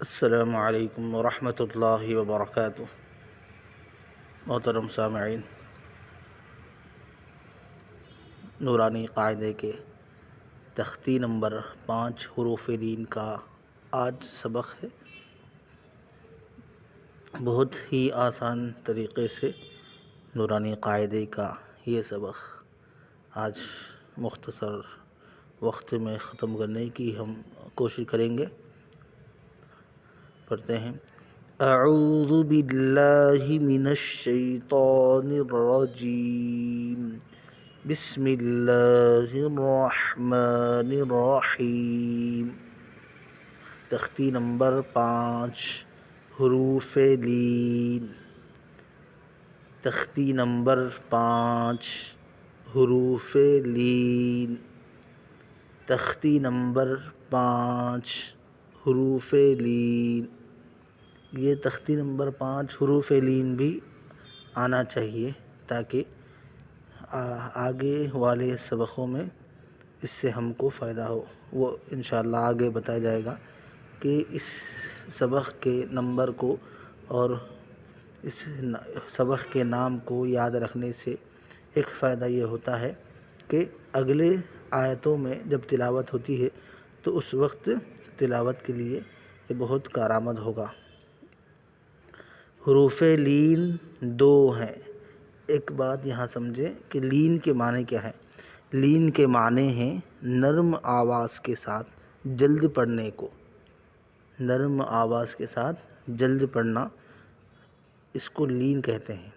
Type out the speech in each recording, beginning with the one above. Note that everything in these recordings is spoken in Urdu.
السلام علیکم ورحمۃ اللہ وبرکاتہ۔ محترم سامعین، نورانی قاعدے کے تختی نمبر 5 حروف لین کا آج سبق ہے۔ بہت ہی آسان طریقے سے نورانی قاعدے کا یہ سبق آج مختصر وقت میں ختم کرنے کی ہم کوشش کریں گے۔ پڑھتے ہیں۔ اعوذ باللہ من الشیطان الرجیم، بسم اللہ الرحمن الرحیم۔ تختی نمبر 5 حروف لین۔ تختی نمبر 5 حروف لین۔ تختی نمبر 5 حروف لین۔ یہ تختی نمبر 5 حروف لین بھی آنا چاہیے تاکہ آگے والے سبقوں میں اس سے ہم کو فائدہ ہو۔ وہ انشاءاللہ آگے بتایا جائے گا کہ اس سبق کے نمبر کو اور اس سبق کے نام کو یاد رکھنے سے ایک فائدہ یہ ہوتا ہے کہ اگلے آیتوں میں جب تلاوت ہوتی ہے تو اس وقت تلاوت کے لیے یہ بہت کارآمد ہوگا۔ حروف لین 2 ہیں۔ ایک بات یہاں سمجھیں کہ لین کے معنی کیا ہے۔ لین کے معنی ہیں نرم آواز کے ساتھ جلد پڑھنے کو۔ نرم آواز کے ساتھ جلد پڑھنا، اس کو لین کہتے ہیں۔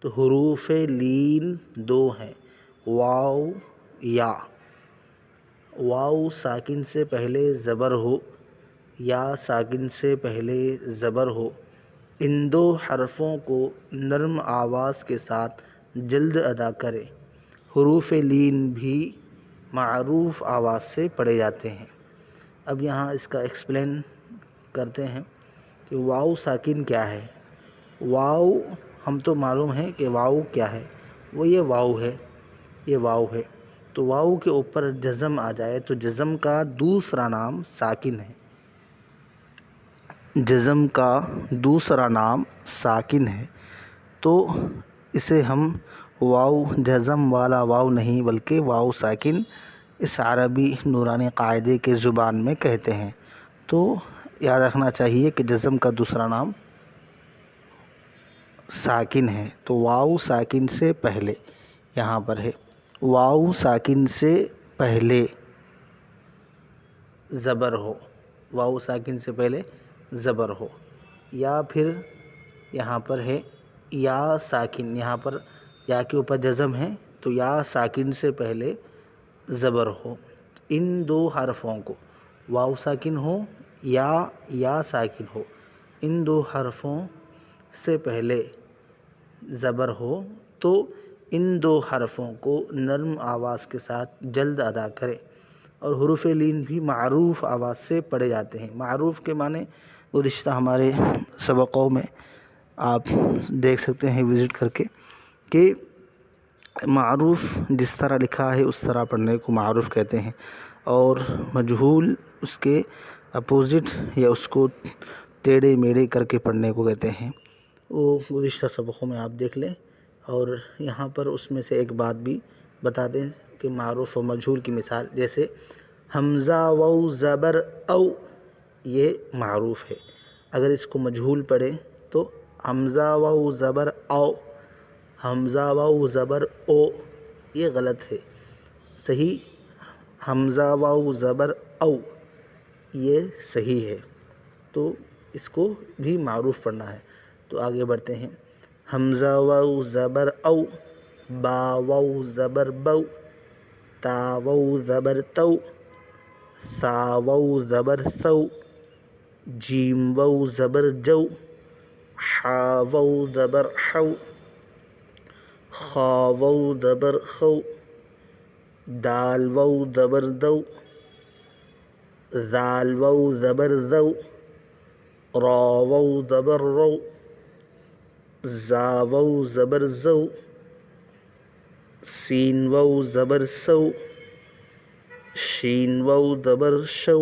تو حروف لین 2 ہیں، واو یا۔ واو ساکن سے پہلے زبر ہو یا ساکن سے پہلے زبر ہو، ان 2 حرفوں کو نرم آواز کے ساتھ جلد ادا کرے۔ حروف لین بھی معروف آواز سے پڑھے جاتے ہیں۔ اب یہاں اس کا ایکسپلین کرتے ہیں کہ واو ساکن کیا ہے۔ واو ہم تو معلوم ہے کہ واو کیا ہے، وہ یہ واو ہے، یہ واو ہے۔ تو واو کے اوپر جزم آ جائے تو جزم کا دوسرا نام ساکن ہے۔ جزم کا دوسرا نام ساکن ہے، تو اسے ہم واو جزم والا واو نہیں بلکہ واو ساکن اس عربی نورانی قاعدے کے زبان میں کہتے ہیں۔ تو یاد رکھنا چاہیے کہ جزم کا دوسرا نام ساکن ہے۔ تو واو ساکن سے پہلے یہاں پر ہے، واو ساکن سے پہلے زبر ہو، واو ساکن سے پہلے زبر ہو، یا پھر یہاں پر ہے یا ساکن، یہاں پر یا کے اوپر جزم ہے تو یا ساکن سے پہلے زبر ہو۔ ان 2 حرفوں کو، واو ساکن ہو یا ساکن ہو، ان 2 حرفوں سے پہلے زبر ہو تو ان 2 حرفوں کو نرم آواز کے ساتھ جلد ادا کرے۔ اور حروف لین بھی معروف آواز سے پڑھے جاتے ہیں۔ معروف کے معنی گزشتہ ہمارے سبقوں میں آپ دیکھ سکتے ہیں وزٹ کر کے کہ معروف جس طرح لکھا ہے اس طرح پڑھنے کو معروف کہتے ہیں، اور مجہول اس کے اپوزٹ یا اس کو ٹیڑھے میڑھے کر کے پڑھنے کو کہتے ہیں۔ وہ گزشتہ سبقوں میں آپ دیکھ لیں، اور یہاں پر اس میں سے ایک بات بھی بتا دیں کہ معروف و مجہول کی مثال، جیسے حمزہ واو زبر او، یہ معروف ہے۔ اگر اس کو مجہول پڑھیں تو حمزہ واو زبر او، حمزہ واو زبر او، یہ غلط ہے۔ صحیح حمزہ واو زبر او، یہ صحیح ہے۔ تو اس کو بھی معروف پڑھنا ہے۔ تو آگے بڑھتے ہیں۔ حمزہ واو زبر او، با واو زبر بو، تا واو زبر تو، سا واو زبر سو، جیم واو زبر جو، حا واو زبر حو، خا واو زبر خو، دال واو زبر دو، ذال واو زبر ذو، را واو زبر رو، زا واو زبر زو، سین واو زبر سو، شین واو زبر شو،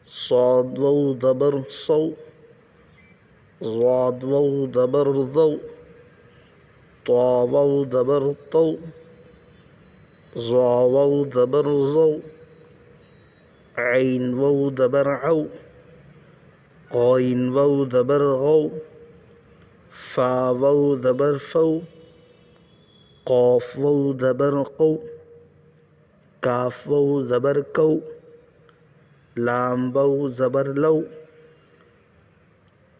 صاد واو زبر صو، ضاد واو زبر ضو، طا واو زبر طو، ظا واو زبر ظو، عين واو زبر عو، غين واو زبر غو، فا واو زبر فو، قاف واو زبر قو، کاف واو زبر کو، لام واو زبر لو،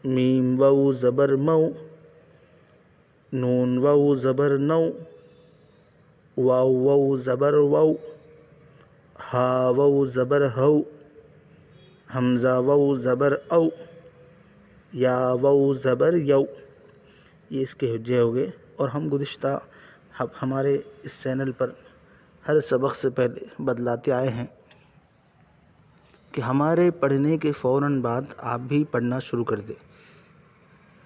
میم واو زبر مو، نون واو زبر نو، واو واو زبر وو، ہا واو زبر ہو، حمزہ واو زبر او، یا واو زبر یو. یہ اس کے حجے ہو گئے. اور ہم گزشتہ ہمارے اس چینل پر ہر سبق سے پہلے بدلاتے آئے ہیں کہ ہمارے پڑھنے کے فوراً بعد آپ بھی پڑھنا شروع کر دیں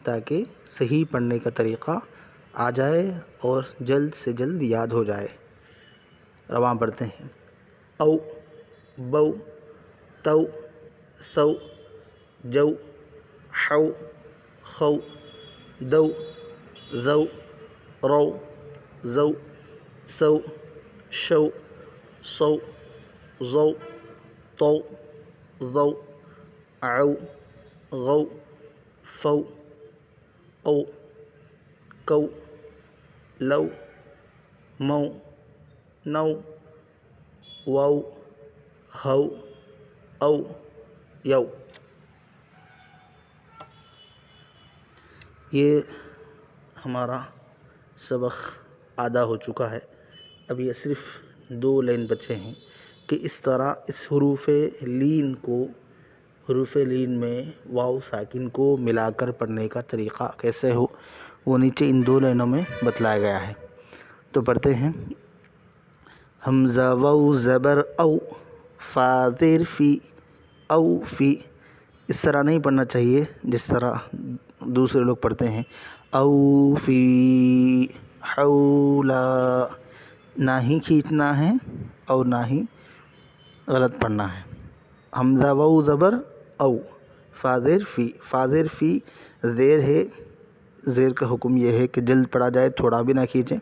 تاکہ صحیح پڑھنے کا طریقہ آ جائے اور جلد سے جلد یاد ہو جائے. رواں پڑھتے ہیں. او، بو، تو، سو، جو، حو، خو، دو، ذو، رو، زو، سو، شو، صو، ضو، طو، ضو، عو، غو، فو، قو، کو، لو، مو، نو، وو، ہو، او، یو. یہ ہمارا سبق آدھا ہو چکا ہے. اب یہ صرف 2 لائن بچے ہیں کہ اس طرح اس حروف لین میں واو ساکن کو ملا کر پڑھنے کا طریقہ کیسے ہو وہ نیچے ان 2 لائنوں میں بتلایا گیا ہے. تو پڑھتے ہیں. حمزہ واو زبر او، فا زیر فی، او فی. اس طرح نہیں پڑھنا چاہیے جس طرح دوسرے لوگ پڑھتے ہیں. او فی حولا، نہ ہی کھینچنا ہے اور نہ ہی غلط پڑھنا ہے. حمزہ واو زبر او، فا زیر فی. فا زیر فی زیر ہے. زیر کا حکم یہ ہے کہ جلد پڑھا جائے، تھوڑا بھی نہ کھینچیں،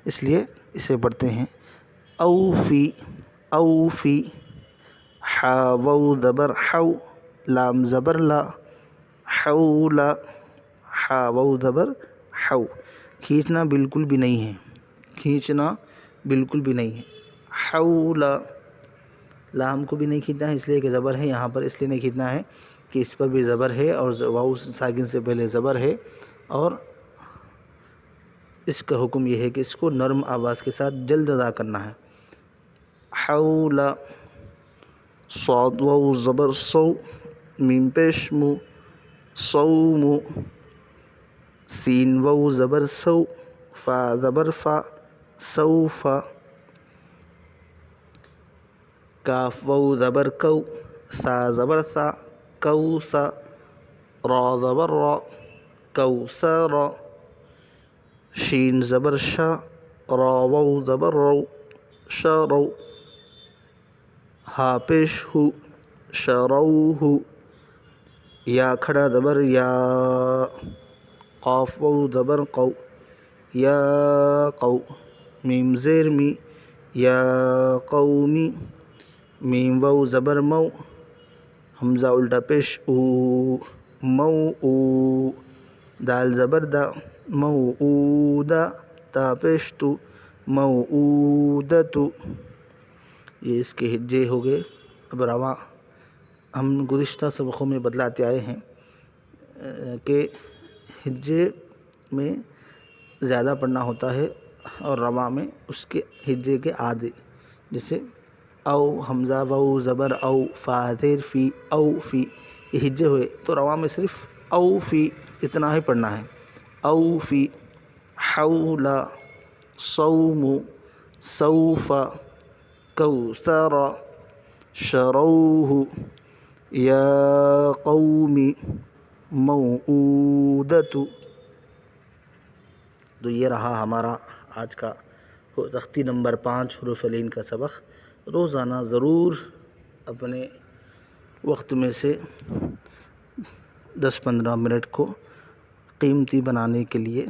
اس لیے اسے پڑھتے ہیں. او فی، او فی. حا واو زبر حو، لام زبر لا، حولا. حا واو زبر حو. کھینچنا بالکل بھی نہیں ہے، کھینچنا بالکل بھی نہیں ہے. حولا. لام کو بھی نہیں کھینچنا ہے اس لیے کہ زبر ہے یہاں پر، اس لیے نہیں کھینچنا ہے کہ اس پر بھی زبر ہے اور واو ساکن سے پہلے زبر ہے، اور اس کا حکم یہ ہے کہ اس کو نرم آواز کے ساتھ جلد ادا کرنا ہے. حولا. صاد واو زبر صو، میم پیش مو، صوم. سین واو زبر سو، فا زبر فا، سوف. کاف واو زبر کو، سا زبر سا، کوسا. را زبر را، کوسرا. شین زبر شا، را واو زبر رو، شرو. ہا پیش ہو، شروہ. یا کھڑا زبر یا، قاف واو زبر قو، یا قو. میم زیر می، یا قومی. میم واو زبر مو، حمزہ الٹا پیش او، مو او. دال زبر دا، موعودہ. تا پیش تو، موعودۃ. یہ اس کے ہجے ہو گئے. اب رواں ہم گزشتہ سبقوں میں بدلاتے آئے ہیں کہ ہجے میں زیادہ پڑھنا ہوتا ہے اور رواں میں اس کے ہجے کے آدھے. جیسے او، حمزہ واو زبر او، فا زیر فی، او فی. یہ ہجے ہوئے تو رواں میں صرف او فی اتنا ہی پڑھنا ہے. او فی. حولا، صوم، سوف، کوثر، شروہ، یا قوم، موعودۃ. تو یہ رہا ہمارا آج کا تختی نمبر 5 حروف لین کا سبق. روزانہ ضرور اپنے وقت میں سے 10-15 منٹ کو قیمتی بنانے کے لیے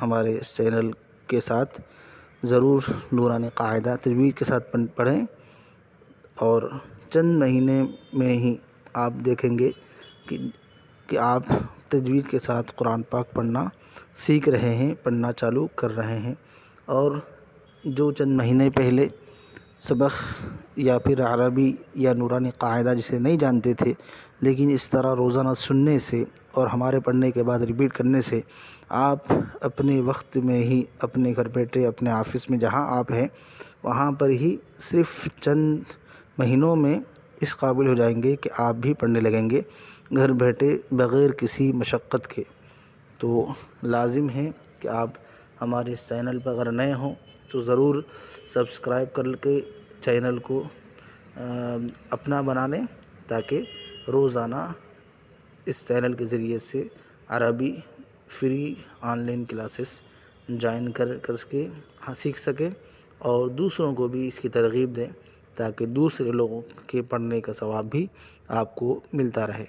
ہمارے اس چینل کے ساتھ ضرور نورانی قاعدہ تجوید کے ساتھ پڑھیں، اور چند مہینے میں ہی آپ دیکھیں گے کہ آپ تجوید کے ساتھ قرآن پاک پڑھنا سیکھ رہے ہیں، پڑھنا چالو کر رہے ہیں۔ اور جو چند مہینے پہلے سبق یا پھر عربی یا نورانی قاعدہ جسے نہیں جانتے تھے، لیکن اس طرح روزانہ سننے سے اور ہمارے پڑھنے کے بعد ریپیٹ کرنے سے آپ اپنے وقت میں ہی اپنے گھر بیٹھے اپنے آفس میں جہاں آپ ہیں وہاں پر ہی صرف چند مہینوں میں اس قابل ہو جائیں گے کہ آپ بھی پڑھنے لگیں گے گھر بیٹھے بغیر کسی مشقت کے۔ تو لازم ہے کہ آپ ہمارے اس چینل پر اگر نئے ہوں تو ضرور سبسکرائب کر کے چینل کو اپنا بنا لیں، تاکہ روزانہ اس چینل کے ذریعے سے عربی free on line classes join کر کے سیکھ سکیں، اور دوسروں کو بھی اس کی ترغیب دیں تاکہ دوسرے لوگوں کے پڑھنے کا ثواب بھی آپ کو ملتا رہے۔